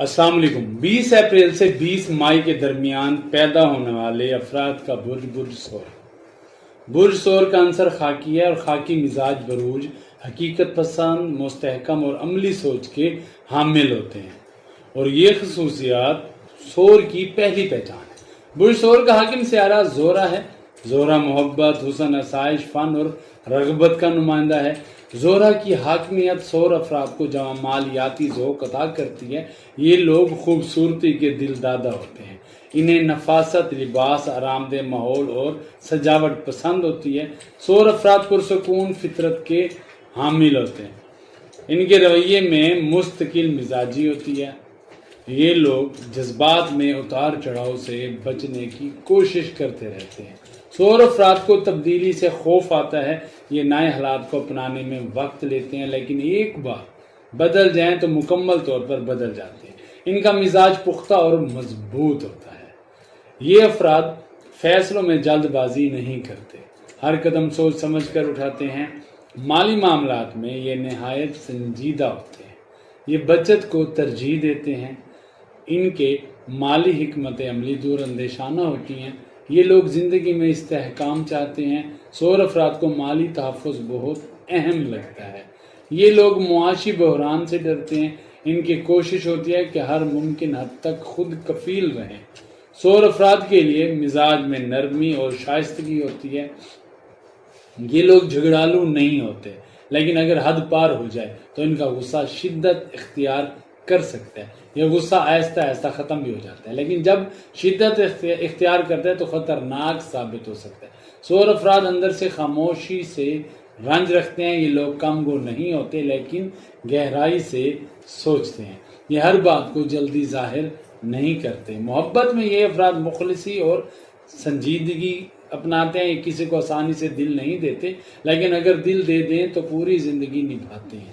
السلام علیکم۔ 20 اپریل سے 20 مئی کے درمیان پیدا ہونے والے افراد کا برج ثور۔ برج ثور کا عنصر خاکی ہے اور خاکی مزاج بروج حقیقت پسند، مستحکم اور عملی سوچ کے حامل ہوتے ہیں، اور یہ خصوصیات ثور کی پہلی پہچان ہے۔ برج ثور کا حاکم سیارہ زہرہ ہے۔ زہرہ محبت، حسن، آسائش، فن اور رغبت کا نمائندہ ہے۔ زہرہ کی حاکمیت ثور افراد کو جمالیاتی ذوق عطا کرتی ہے۔ یہ لوگ خوبصورتی کے دل دادا ہوتے ہیں۔ انہیں نفاست، لباس، آرام دہ ماحول اور سجاوٹ پسند ہوتی ہے۔ ثور افراد پرسکون فطرت کے حامل ہوتے ہیں۔ ان کے رویے میں مستقل مزاجی ہوتی ہے۔ یہ لوگ جذبات میں اتار چڑھاؤ سے بچنے کی کوشش کرتے رہتے ہیں۔ ثور افراد کو تبدیلی سے خوف آتا ہے۔ یہ نئے حالات کو اپنانے میں وقت لیتے ہیں، لیکن ایک بار بدل جائیں تو مکمل طور پر بدل جاتے ہیں۔ ان کا مزاج پختہ اور مضبوط ہوتا ہے۔ یہ افراد فیصلوں میں جلد بازی نہیں کرتے، ہر قدم سوچ سمجھ کر اٹھاتے ہیں۔ مالی معاملات میں یہ نہایت سنجیدہ ہوتے ہیں۔ یہ بچت کو ترجیح دیتے ہیں۔ ان کے مالی حکمت عملی دور اندیشانہ ہوتی ہیں۔ یہ لوگ زندگی میں استحکام چاہتے ہیں۔ ثور افراد کو مالی تحفظ بہت اہم لگتا ہے۔ یہ لوگ معاشی بحران سے ڈرتے ہیں۔ ان کی کوشش ہوتی ہے کہ ہر ممکن حد تک خود کفیل رہیں۔ ثور افراد کے لیے مزاج میں نرمی اور شائستگی ہوتی ہے۔ یہ لوگ جھگڑالو نہیں ہوتے، لیکن اگر حد پار ہو جائے تو ان کا غصہ شدت اختیار کر سکتا ہے۔ یہ غصہ آہستہ آہستہ ختم بھی ہو جاتا ہے، لیکن جب شدت اختیار کرتا ہے تو خطرناک ثابت ہو سکتا ہے۔ ثور افراد اندر سے خاموشی سے رنج رکھتے ہیں۔ یہ لوگ کم گو نہیں ہوتے، لیکن گہرائی سے سوچتے ہیں۔ یہ ہر بات کو جلدی ظاہر نہیں کرتے۔ محبت میں یہ افراد مخلصی اور سنجیدگی اپناتے ہیں۔ یہ کسی کو آسانی سے دل نہیں دیتے، لیکن اگر دل دے دیں تو پوری زندگی نبھاتے ہیں۔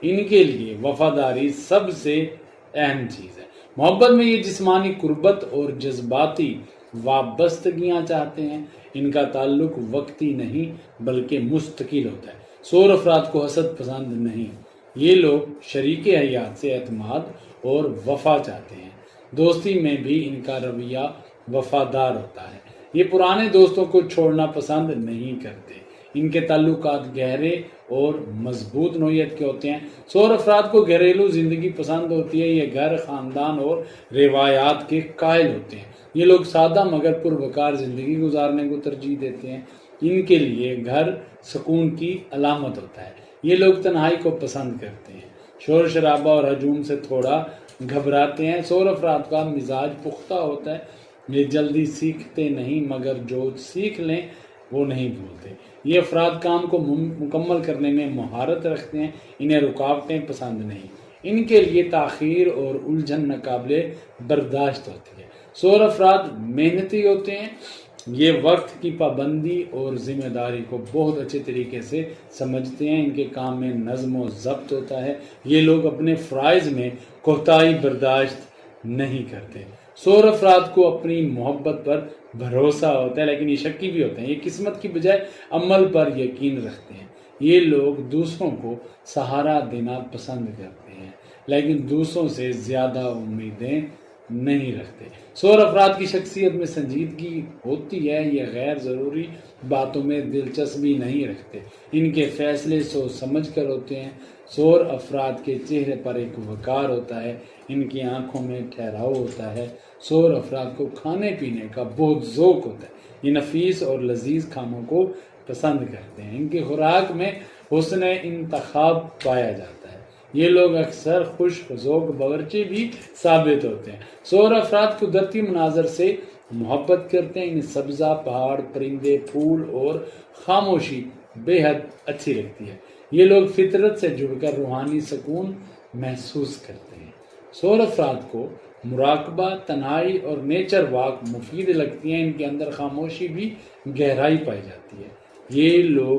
ان کے لیے وفاداری سب سے اہم چیز ہے۔ محبت میں یہ جسمانی قربت اور جذباتی وابستگیاں چاہتے ہیں۔ ان کا تعلق وقتی نہیں بلکہ مستقل ہوتا ہے۔ ثور افراد کو حسد پسند نہیں۔ یہ لوگ شریک حیات سے اعتماد اور وفا چاہتے ہیں۔ دوستی میں بھی ان کا رویہ وفادار ہوتا ہے۔ یہ پرانے دوستوں کو چھوڑنا پسند نہیں کرتے۔ ان کے تعلقات گہرے اور مضبوط نوعیت کے ہوتے ہیں۔ ثور افراد کو گھریلو زندگی پسند ہوتی ہے۔ یہ گھر، خاندان اور روایات کے قائل ہوتے ہیں۔ یہ لوگ سادہ مگر پروقار زندگی گزارنے کو ترجیح دیتے ہیں۔ ان کے لیے گھر سکون کی علامت ہوتا ہے۔ یہ لوگ تنہائی کو پسند کرتے ہیں۔ شور شرابہ اور ہجوم سے تھوڑا گھبراتے ہیں۔ ثور افراد کا مزاج پختہ ہوتا ہے۔ یہ جلدی سیکھتے نہیں، مگر جو سیکھ لیں وہ نہیں بھولتے۔ یہ افراد کام کو مکمل کرنے میں مہارت رکھتے ہیں۔ انہیں رکاوٹیں پسند نہیں۔ ان کے لیے تاخیر اور الجھن ناقابل برداشت ہوتی ہے۔ ثور افراد محنتی ہوتے ہیں۔ یہ وقت کی پابندی اور ذمہ داری کو بہت اچھے طریقے سے سمجھتے ہیں۔ ان کے کام میں نظم و ضبط ہوتا ہے۔ یہ لوگ اپنے فرائض میں کوتاہی برداشت نہیں کرتے۔ ثور افراد کو اپنی محبت پر بھروسہ ہوتا ہے، لیکن یہ شکی بھی ہوتے ہیں۔ یہ قسمت کی بجائے عمل پر یقین رکھتے ہیں۔ یہ لوگ دوسروں کو سہارا دینا پسند کرتے ہیں، لیکن دوسروں سے زیادہ امیدیں نہیں رکھتے۔ ثور افراد کی شخصیت میں سنجیدگی ہوتی ہے۔ یہ غیر ضروری باتوں میں دلچسپی نہیں رکھتے۔ ان کے فیصلے سوچ سمجھ کر ہوتے ہیں۔ ثور افراد کے چہرے پر ایک وقار ہوتا ہے۔ ان کی آنکھوں میں ٹھہراؤ ہوتا ہے۔ ثور افراد کو کھانے پینے کا بہت ذوق ہوتا ہے۔ یہ نفیس اور لذیذ کھانوں کو پسند کرتے ہیں۔ ان کی خوراک میں حسن انتخاب پایا جاتا ہے۔ یہ لوگ اکثر خوش ذوق باورچی بھی ثابت ہوتے ہیں۔ ثور افراد قدرتی مناظر سے محبت کرتے ہیں۔ انہیں سبزہ، پہاڑ، پرندے، پھول اور خاموشی بے حد اچھی لگتی ہے۔ یہ لوگ فطرت سے جڑ کر روحانی سکون محسوس کرتے ہیں۔ ثور افراد کو مراقبہ، تنہائی اور نیچر واک مفید لگتی ہیں۔ ان کے اندر خاموشی بھی گہرائی پائی جاتی ہے۔ یہ لوگ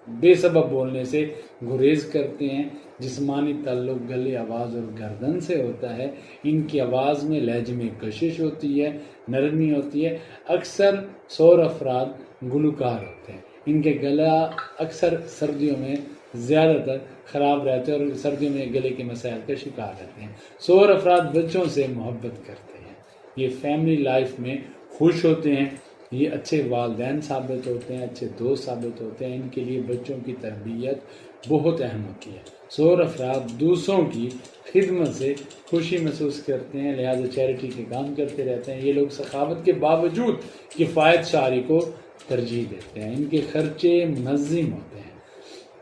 بے سبب بولنے سے گریز کرتے ہیں۔ جسمانی تعلق گلے، آواز اور گردن سے ہوتا ہے۔ ان کی آواز میں لہجے میں کشش ہوتی ہے، نرمی ہوتی ہے۔ اکثر ثور افراد گلوکار ہوتے ہیں۔ ان کے گلا اکثر سردیوں میں زیادہ تر خراب رہتے ہیں اور سردیوں میں گلے کے مسائل کا شکار رہتے ہیں۔ سور افراد بچوں سے محبت کرتے ہیں، یہ فیملی لائف میں خوش ہوتے ہیں، یہ اچھے والدین ثابت ہوتے ہیں، اچھے دوست ثابت ہوتے ہیں، ان کے لیے بچوں کی تربیت بہت اہم ہوتی ہے۔ سور افراد دوسروں کی خدمت سے خوشی محسوس کرتے ہیں، لہذا چیریٹی کے کام کرتے رہتے ہیں۔ یہ لوگ سخاوت کے باوجود کفایت شعاری کو ترجیح دیتے ہیں، ان کے خرچے منظم ہوتے ہیں۔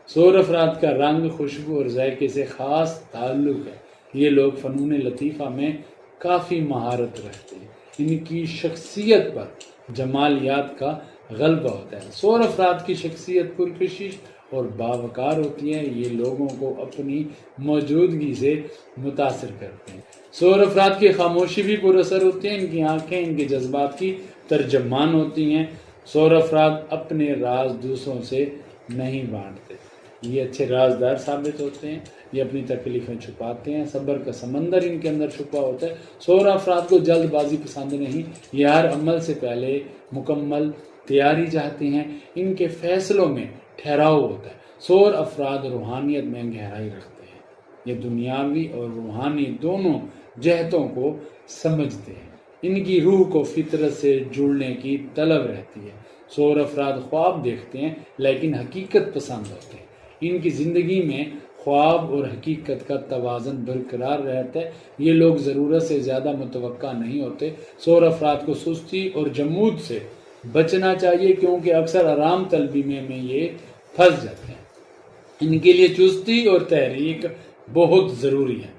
سور افراد کا رنگ، خوشبو اور ذائقے سے خاص تعلق ہے، یہ لوگ فنون لطیفہ میں کافی مہارت رکھتے ہیں، ان کی شخصیت پر جمالیات کا غلبہ ہوتا ہے۔ سور افراد کی شخصیت پرکشش اور باوقار ہوتی ہے، یہ لوگوں کو اپنی موجودگی سے متاثر کرتے ہیں۔ سور افراد کی خاموشی بھی پر اثر ہوتی ہے، ان کی آنکھیں ان کے جذبات کی ترجمان ہوتی ہیں۔ سور افراد اپنے راز دوسروں سے نہیں بانٹتے، یہ اچھے رازدار ثابت ہوتے ہیں، یہ اپنی تکلیفیں چھپاتے ہیں، صبر کا سمندر ان کے اندر چھپا ہوتا ہے۔ سور افراد کو جلد بازی پسند نہیں، یہ ہر عمل سے پہلے مکمل تیاری چاہتے ہیں، ان کے فیصلوں میں ٹھہراؤ ہوتا ہے۔ سور افراد روحانیت میں گہرائی رکھتے ہیں، یہ دنیاوی اور روحانی دونوں جہتوں کو سمجھتے ہیں، ان کی روح کو فطرت سے جڑنے کی طلب رہتی ہے۔ سور افراد خواب دیکھتے ہیں لیکن حقیقت پسند ہوتے ہیں، ان کی زندگی میں خواب اور حقیقت کا توازن برقرار رہتا ہے، یہ لوگ ضرورت سے زیادہ متوقع نہیں ہوتے۔ سور افراد کو سستی اور جمود سے بچنا چاہیے کیونکہ اکثر آرام طلبی میں یہ پھنس جاتے ہیں، ان کے لیے چستی اور تحریک بہت ضروری ہے۔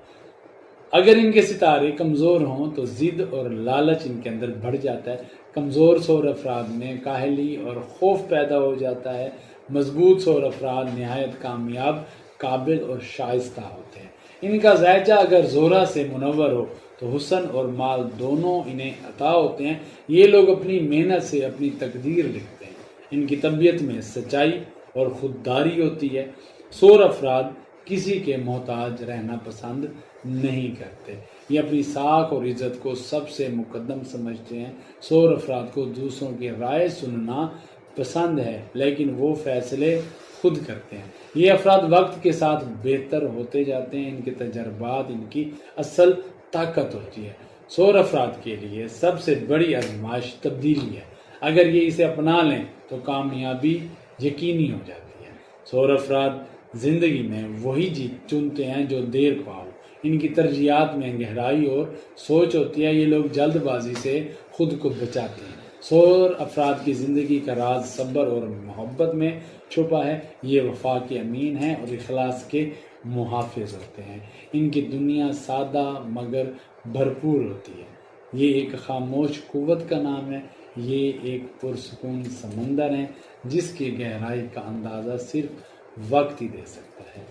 اگر ان کے ستارے کمزور ہوں تو ضد اور لالچ ان کے اندر بڑھ جاتا ہے، کمزور سور افراد میں کاہلی اور خوف پیدا ہو جاتا ہے، مضبوط سور افراد نہایت کامیاب، قابل اور شائستہ ہوتے ہیں۔ ان کا ذائقہ اگر زورا سے منور ہو تو حسن اور مال دونوں انہیں عطا ہوتے ہیں، یہ لوگ اپنی محنت سے اپنی تقدیر لکھتے ہیں، ان کی طبیعت میں سچائی اور خودداری ہوتی ہے۔ سور افراد کسی کے محتاج رہنا پسند نہیں کرتے، یہ اپنی ساکھ اور عزت کو سب سے مقدم سمجھتے ہیں۔ سور افراد کو دوسروں کی رائے سننا پسند ہے لیکن وہ فیصلے خود کرتے ہیں۔ یہ افراد وقت کے ساتھ بہتر ہوتے جاتے ہیں، ان کے تجربات ان کی اصل طاقت ہوتی ہے۔ سور افراد کے لیے سب سے بڑی آزمائش تبدیلی ہے، اگر یہ اسے اپنا لیں تو کامیابی یقینی ہو جاتی ہے۔ سور افراد زندگی میں وہی جیت چنتے ہیں جو دیر پاؤ، ان کی ترجیحات میں گہرائی اور سوچ ہوتی ہے، یہ لوگ جلد بازی سے خود کو بچاتے ہیں۔ سور افراد کی زندگی کا راز صبر اور محبت میں چھپا ہے، یہ وفا کے امین ہیں اور اخلاص کے محافظ ہوتے ہیں۔ ان کی دنیا سادہ مگر بھرپور ہوتی ہے، یہ ایک خاموش قوت کا نام ہے، یہ ایک پرسکون سمندر ہے جس کی گہرائی کا اندازہ صرف وقت ہی دے سکتا ہے۔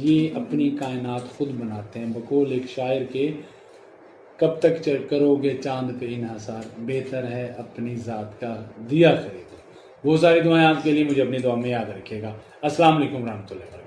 یہ اپنی کائنات خود بناتے ہیں، بقول ایک شاعر کے، کب تک کرو گے چاند پہ انحصار، بہتر ہے اپنی ذات کا دیا خریدو۔ وہ ساری دعائیں آپ کے لیے، مجھے اپنی دعا میں یاد رکھیے گا۔ السلام علیکم ورحمۃ اللہ وبرکاتہ۔